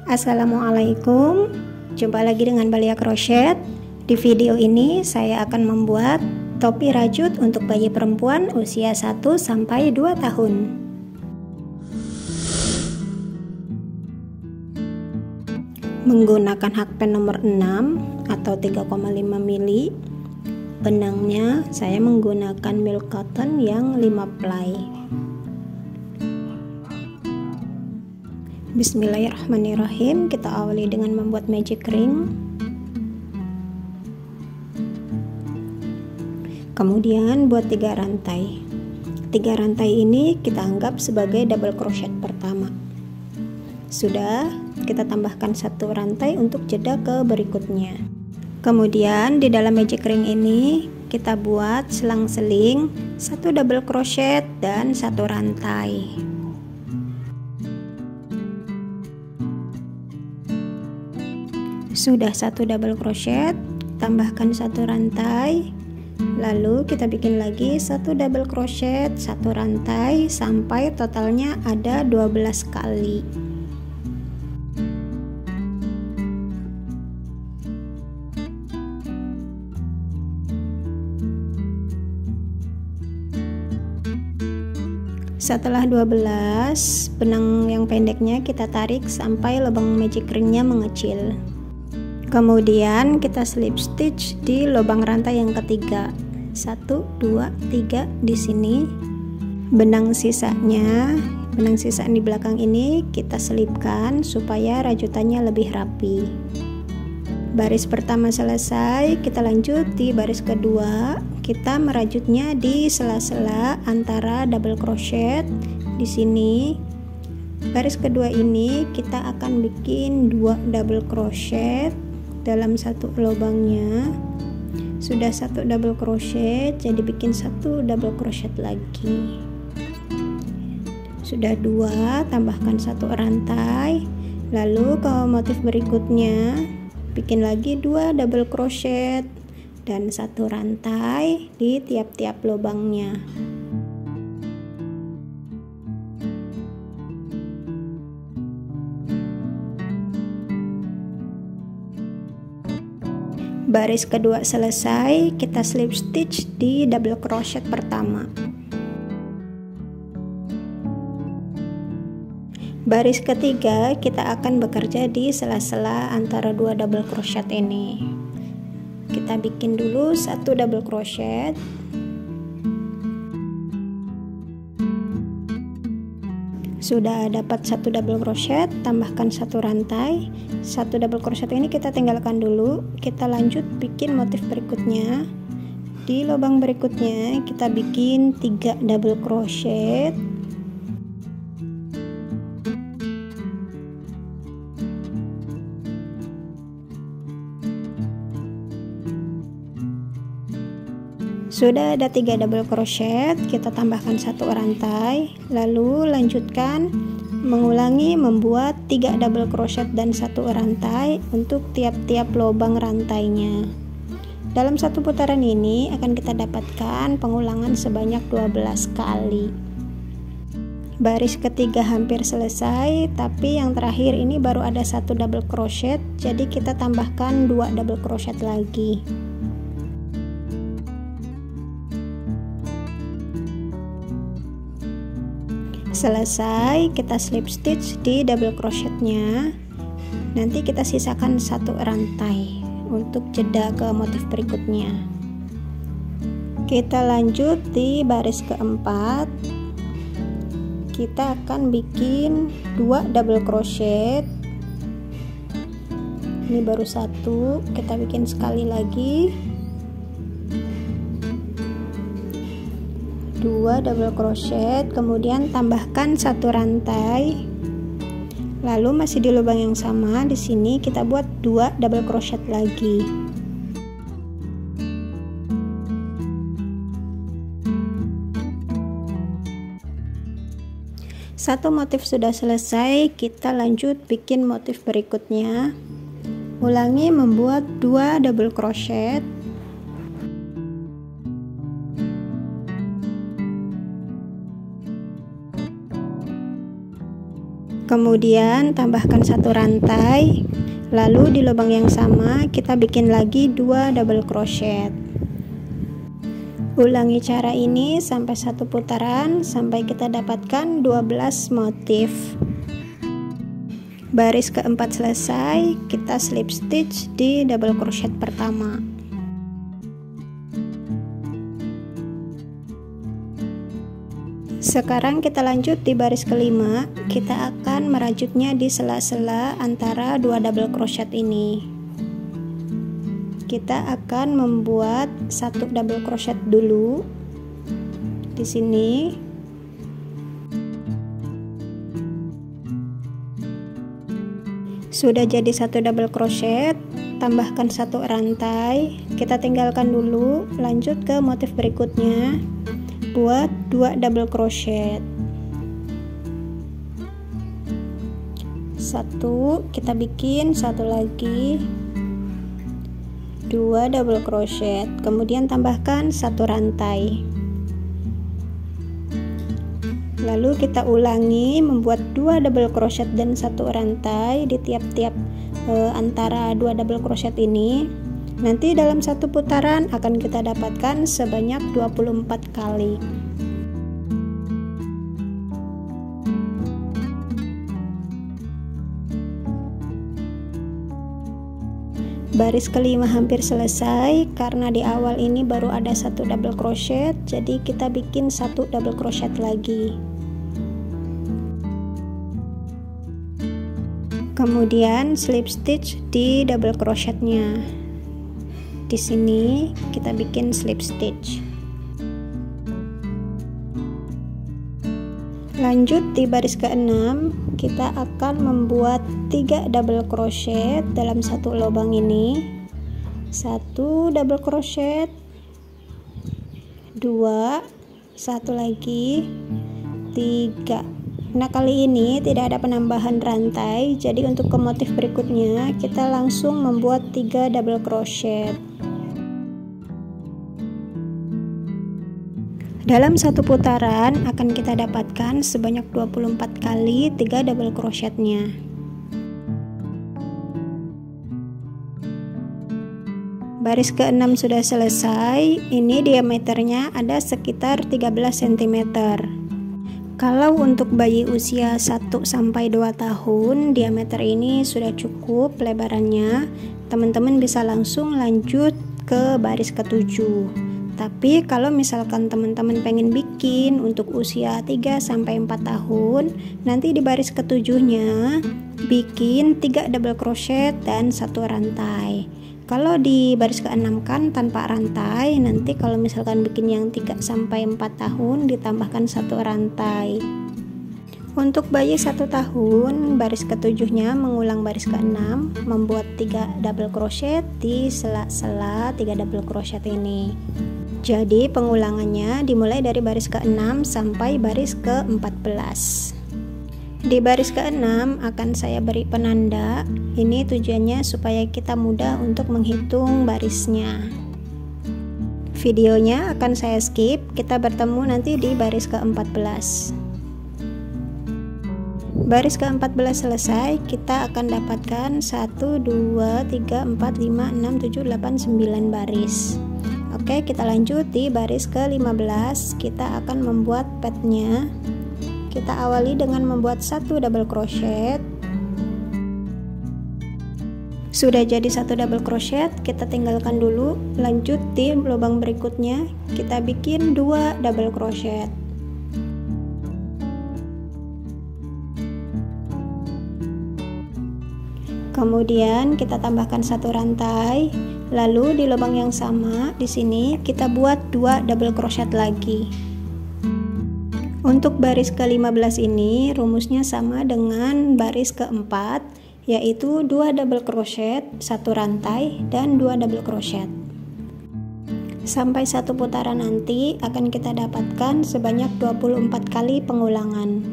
Assalamualaikum, jumpa lagi dengan Balia Crochet. Di video ini saya akan membuat topi rajut untuk bayi perempuan usia 1-2 tahun. Menggunakan hakpen nomor 6 atau 3,5 mili. Benangnya saya menggunakan milk cotton yang 5 ply. Bismillahirrahmanirrahim. Kita awali dengan membuat magic ring. Kemudian buat 3 rantai. 3 rantai ini kita anggap sebagai double crochet pertama. Sudah, kita tambahkan 1 rantai untuk jeda ke berikutnya. Kemudian di dalam magic ring ini kita buat selang-seling 1 double crochet dan 1 rantai. Sudah 1 double crochet, tambahkan 1 rantai, lalu kita bikin lagi 1 double crochet, 1 rantai sampai totalnya ada 12 kali. Setelah 12, benang yang pendeknya kita tarik sampai lubang magic ringnya mengecil. Kemudian kita slip stitch di lubang rantai yang ketiga. 1, 2, 3 di sini. Benang sisa di belakang ini kita selipkan supaya rajutannya lebih rapi. Baris pertama selesai, kita lanjut di baris kedua. Kita merajutnya di sela-sela antara double crochet di sini. Baris kedua ini kita akan bikin 2 double crochet dalam 1 lubangnya. Sudah 1 double crochet, jadi bikin 1 double crochet lagi. Sudah 2, tambahkan 1 rantai. Lalu ke motif berikutnya bikin lagi 2 double crochet dan 1 rantai di tiap-tiap lubangnya. Baris kedua selesai, kita slip stitch di double crochet pertama. Baris ketiga kita akan bekerja di sela-sela antara 2 double crochet ini. Kita bikin dulu 1 double crochet. Sudah dapat 1 double crochet, tambahkan 1 rantai. 1 double crochet ini kita tinggalkan dulu. Kita lanjut bikin motif berikutnya. Di lubang berikutnya kita bikin 3 double crochet. Sudah ada 3 double crochet, kita tambahkan 1 rantai, lalu lanjutkan mengulangi membuat 3 double crochet dan 1 rantai untuk tiap-tiap lubang rantainya. Dalam 1 putaran ini akan kita dapatkan pengulangan sebanyak 12 kali. Baris ketiga hampir selesai, tapi yang terakhir ini baru ada 1 double crochet, jadi kita tambahkan 2 double crochet lagi. Selesai, kita slip stitch di double crochetnya. Nanti kita sisakan 1 rantai untuk jeda ke motif berikutnya. Kita lanjut di baris keempat. Kita akan bikin 2 double crochet. Ini baru 1, kita bikin sekali lagi. 2 double crochet, kemudian tambahkan 1 rantai. Lalu masih di lubang yang sama, di sini kita buat 2 double crochet lagi. Satu motif sudah selesai, kita lanjut bikin motif berikutnya. Ulangi membuat 2 double crochet. Kemudian tambahkan satu rantai, lalu di lubang yang sama kita bikin lagi 2 double crochet. Ulangi cara ini sampai satu putaran sampai kita dapatkan 12 motif. Baris keempat selesai, kita slip stitch di double crochet pertama. Sekarang kita lanjut di baris kelima, kita akan merajutnya di sela-sela antara 2 double crochet ini. Kita akan membuat 1 double crochet dulu di sini. Sudah jadi 1 double crochet, tambahkan 1 rantai, kita tinggalkan dulu, lanjut ke motif berikutnya. Buat 2 double crochet. 1, kita bikin 1 lagi, 2 double crochet, kemudian tambahkan 1 rantai. Lalu kita ulangi membuat 2 double crochet dan 1 rantai di tiap-tiap antara 2 double crochet ini. Nanti dalam satu putaran akan kita dapatkan sebanyak 24 kali. Baris kelima hampir selesai, karena di awal ini baru ada 1 double crochet, jadi kita bikin 1 double crochet lagi. Kemudian slip stitch di double crochetnya. Di sini kita bikin slip stitch. Lanjut di baris ke-6, kita akan membuat 3 double crochet dalam satu lubang ini. 1 double crochet, 2, 1 lagi, 3. Nah, kali ini tidak ada penambahan rantai, jadi untuk ke motif berikutnya kita langsung membuat 3 double crochet. Dalam satu putaran akan kita dapatkan sebanyak 24 kali 3 double crochetnya. Baris ke-6 sudah selesai. Ini diameternya ada sekitar 13 cm. Kalau untuk bayi usia 1-2 tahun, diameter ini sudah cukup lebarannya. Teman-teman bisa langsung lanjut ke baris ke-7. Tapi kalau misalkan teman-teman pengen bikin untuk usia 3-4 tahun, nanti di baris ke-7-nya bikin 3 double crochet dan 1 rantai. Kalau di baris ke-6 kan tanpa rantai, nanti kalau misalkan bikin yang 3-4 tahun ditambahkan 1 rantai. Untuk bayi 1 tahun, baris ke-7-nya mengulang baris ke-6, membuat 3 double crochet di sela-sela 3 double crochet ini. Jadi pengulangannya dimulai dari baris ke-6 sampai baris ke-14. Di baris ke-6 akan saya beri penanda. Ini tujuannya supaya kita mudah untuk menghitung barisnya. Videonya akan saya skip, kita bertemu nanti di baris ke-14. Baris ke-14 selesai, kita akan dapatkan 1, 2, 3, 4, 5, 6, 7, 8, 9 baris. Oke, kita lanjut di baris ke-15. Kita akan membuat petnya. Kita awali dengan membuat 1 double crochet. Sudah jadi 1 double crochet, kita tinggalkan dulu. Lanjut di lubang berikutnya, kita bikin 2 double crochet. Kemudian kita tambahkan 1 rantai. Lalu di lubang yang sama di sini kita buat 2 double crochet lagi. Untuk baris ke-15 ini rumusnya sama dengan baris ke-4, yaitu 2 double crochet, 1 rantai, dan 2 double crochet. Sampai satu putaran nanti akan kita dapatkan sebanyak 24 kali pengulangan.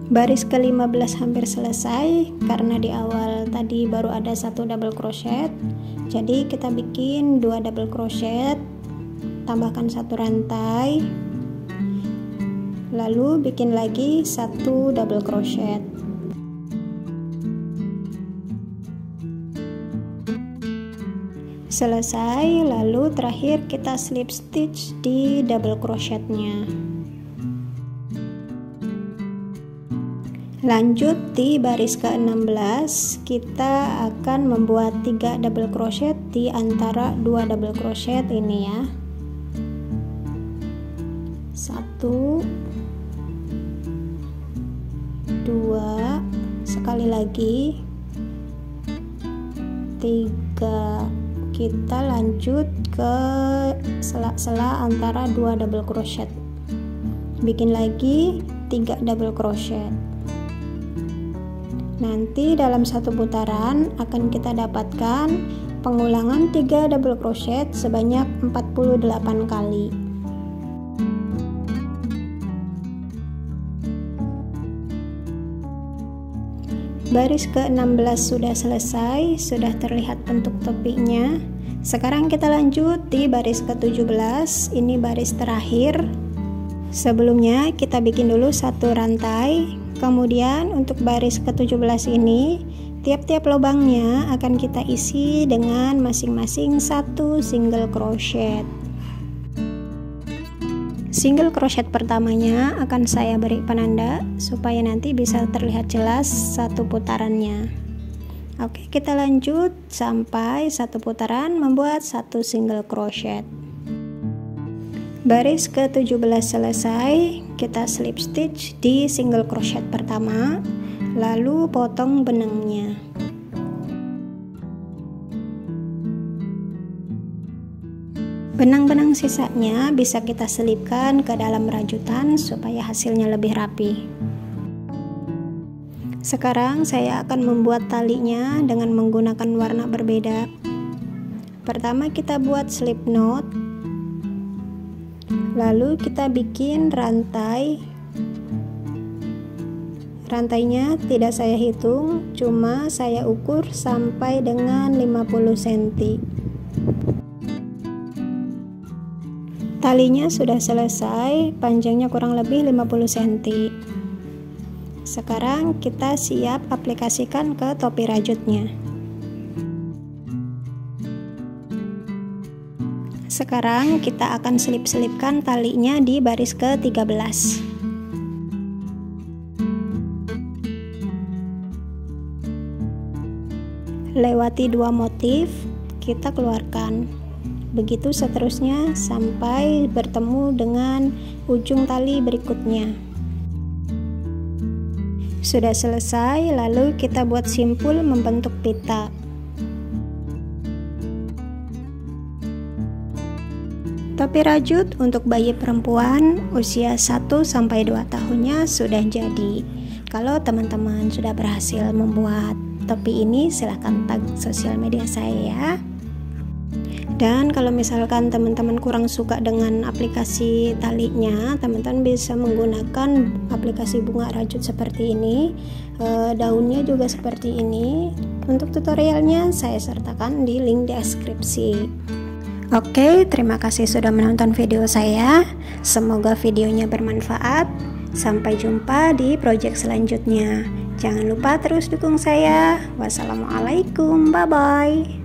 Baris ke-15 hampir selesai, karena di awal tadi baru ada 1 double crochet, jadi kita bikin 2 double crochet, tambahkan 1 rantai, lalu bikin lagi 1 double crochet. Selesai, lalu terakhir kita slip stitch di double crochetnya. Lanjut di baris ke-16, kita akan membuat 3 double crochet di antara 2 double crochet ini ya. 1 2, sekali lagi 3. Kita lanjut ke sela-sela antara 2 double crochet, bikin lagi 3 double crochet. Nanti dalam satu putaran akan kita dapatkan pengulangan 3 double crochet sebanyak 48 kali. Baris ke-16 sudah selesai, sudah terlihat bentuk topinya. Sekarang kita lanjut di baris ke-17, ini baris terakhir. Sebelumnya kita bikin dulu 1 rantai. Kemudian untuk baris ke-17 ini, tiap-tiap lubangnya akan kita isi dengan masing-masing 1 single crochet. Single crochet pertamanya akan saya beri penanda supaya nanti bisa terlihat jelas 1 putarannya. Oke, kita lanjut sampai 1 putaran membuat 1 single crochet. Baris ke-17 selesai, kita slip stitch di single crochet pertama, lalu potong benangnya. Benang-benang sisanya bisa kita selipkan ke dalam rajutan supaya hasilnya lebih rapi. Sekarang saya akan membuat talinya dengan menggunakan warna berbeda. Pertama kita buat slip knot, lalu kita bikin rantai. Rantainya tidak saya hitung, cuma saya ukur sampai dengan 50 cm. Talinya sudah selesai, panjangnya kurang lebih 50 cm. Sekarang kita siap aplikasikan ke topi rajutnya. Sekarang kita akan selip-selipkan talinya di baris ke-13. Lewati 2 motif, kita keluarkan. Begitu seterusnya sampai bertemu dengan ujung tali berikutnya. Sudah selesai, lalu kita buat simpul membentuk pita. Topi rajut untuk bayi perempuan usia 1-2 tahunnya sudah jadi. Kalau teman-teman sudah berhasil membuat topi ini, silahkan tag sosial media saya ya. Dan kalau misalkan teman-teman kurang suka dengan aplikasi talinya, teman-teman bisa menggunakan aplikasi bunga rajut seperti ini. Daunnya juga seperti ini. Untuk tutorialnya saya sertakan di link deskripsi. Oke, terima kasih sudah menonton video saya. Semoga videonya bermanfaat. Sampai jumpa di project selanjutnya. Jangan lupa terus dukung saya. Wassalamualaikum, bye-bye.